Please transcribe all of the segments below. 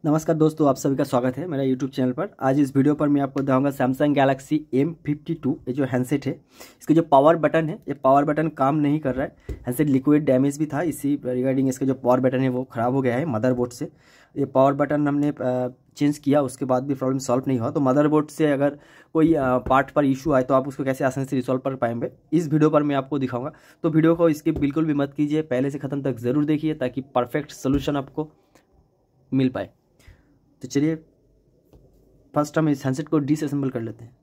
नमस्कार दोस्तों, आप सभी का स्वागत है मेरा यूट्यूब चैनल पर। आज इस वीडियो पर मैं आपको दिखाऊंगा सैमसंग गैलेक्सी M52 ये जो हैंडसेट है, इसके जो पावर बटन है, ये पावर बटन काम नहीं कर रहा है। हैंडसेट लिक्विड डैमेज भी था, इसी रिगार्डिंग इसका जो पावर बटन है वो ख़राब हो गया है मदरबोर्ड से। ये पावर बटन हमने चेंज किया, उसके बाद भी प्रॉब्लम सॉल्व नहीं हुआ। तो मदरबोर्ड से अगर कोई पार्ट पर इशू आए तो आप उसको कैसे आसानी से रिसॉल्व कर पाएंगे, इस वीडियो पर मैं आपको दिखाऊंगा। तो वीडियो को स्किप बिल्कुल भी मत कीजिए, पहले से ख़त्म तक ज़रूर देखिए ताकि परफेक्ट सोल्यूशन आपको मिल पाए। तो चलिए फर्स्ट हम इस हैंडसेट को डिसअसेंबल कर लेते हैं।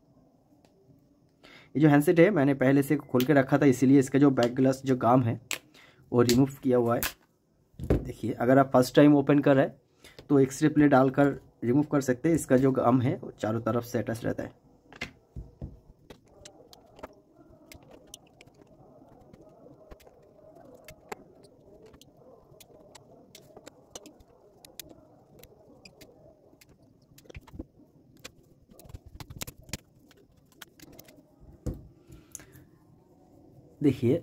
ये जो हैंडसेट है मैंने पहले से खोल के रखा था, इसीलिए इसका जो बैक ग्लास जो गाम है वो रिमूव किया हुआ है। देखिए, अगर आप फर्स्ट टाइम ओपन कर रहे हैं तो एक्सरे प्लेट डालकर रिमूव कर सकते हैं। इसका जो गाम है वो चारों तरफ से अटैच रहता है। देखिए,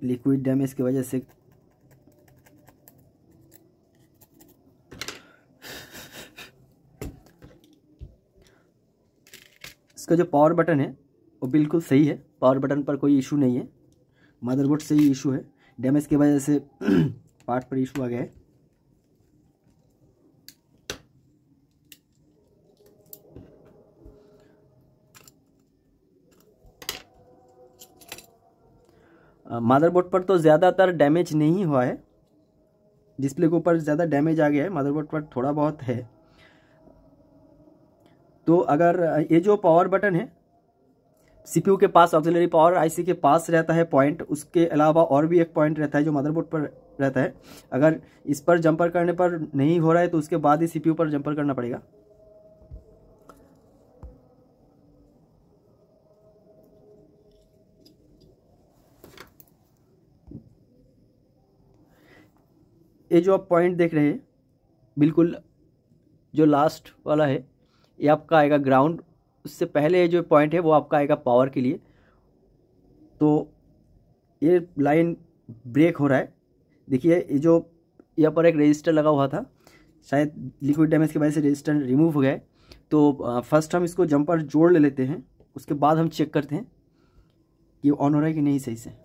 लिक्विड डैमेज की वजह से इसका जो पावर बटन है वो बिल्कुल सही है, पावर बटन पर कोई इशू नहीं है। मदरबोर्ड से ही इशू है, डैमेज की वजह से पार्ट पर इशू आ गया है। मदरबोर्ड पर तो ज़्यादातर डैमेज नहीं हुआ है, डिस्प्ले के ऊपर ज़्यादा डैमेज आ गया है, मदरबोर्ड पर थोड़ा बहुत है। तो अगर ये जो पावर बटन है सीपीयू के पास, ऑक्सिलरी पावर आईसी के पास रहता है पॉइंट, उसके अलावा और भी एक पॉइंट रहता है जो मदरबोर्ड पर रहता है। अगर इस पर जंपर करने पर नहीं हो रहा है तो उसके बाद ही सीपीयू पर जंपर करना पड़ेगा। ये जो आप पॉइंट देख रहे हैं बिल्कुल जो लास्ट वाला है, ये आपका आएगा ग्राउंड। उससे पहले ये जो पॉइंट है वो आपका आएगा पावर के लिए। तो ये लाइन ब्रेक हो रहा है। देखिए, ये जो यहाँ पर एक रजिस्टर लगा हुआ था, शायद लिक्विड डैमेज की वजह से रजिस्टर रिमूव हो गया है। तो फर्स्ट हम इसको जंपर जोड़ ले लेते हैं, उसके बाद हम चेक करते हैं कि ऑन हो रहा है कि नहीं सही से।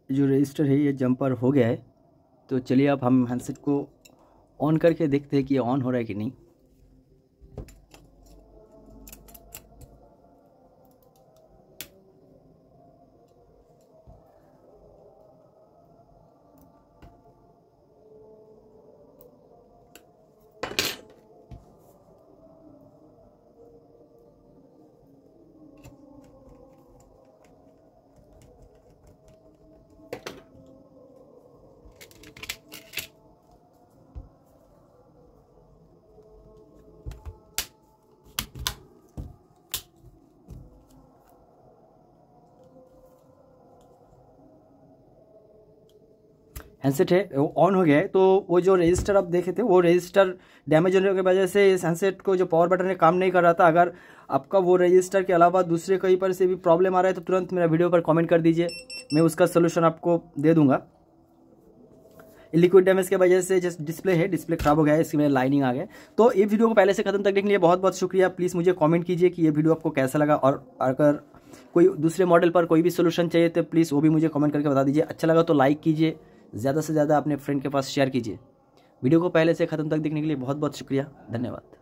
जो रजिस्टर है ये जंपर हो गया है। तो चलिए अब हम हैंडसेट को ऑन करके देखते हैं कि ये ऑन हो रहा है कि नहीं। हैंडसेट है वो ऑन हो गया है। तो वो जो रजिस्टर आप देखे थे वो रजिस्टर डैमेज होने की वजह से इस हैंडसेट को जो पावर बटन है काम नहीं कर रहा था। अगर आपका वो रजिस्टर के अलावा दूसरे कहीं पर से भी प्रॉब्लम आ रहा है तो तुरंत मेरा वीडियो पर कमेंट कर दीजिए, मैं उसका सोल्यूशन आपको दे दूंगा। लिक्विड डैमेज की वजह से जस्ट डिस्प्ले है, डिस्प्ले खराब हो गया है, इसकी में लाइनिंग आ गया। तो ये वीडियो को पहले से खत्म तक देखने के लिए बहुत बहुत शुक्रिया। प्लीज़ मुझे कमेंट कीजिए कि ये वीडियो आपको कैसा लगा, और अगर कोई दूसरे मॉडल पर कोई भी सोल्यूशन चाहिए तो प्लीज़ वो भी मुझे कमेंट करके बता दीजिए। अच्छा लगा तो लाइक कीजिए, ज़्यादा से ज़्यादा अपने फ्रेंड के पास शेयर कीजिए। वीडियो को पहले से ख़त्म तक देखने के लिए बहुत बहुत शुक्रिया, धन्यवाद।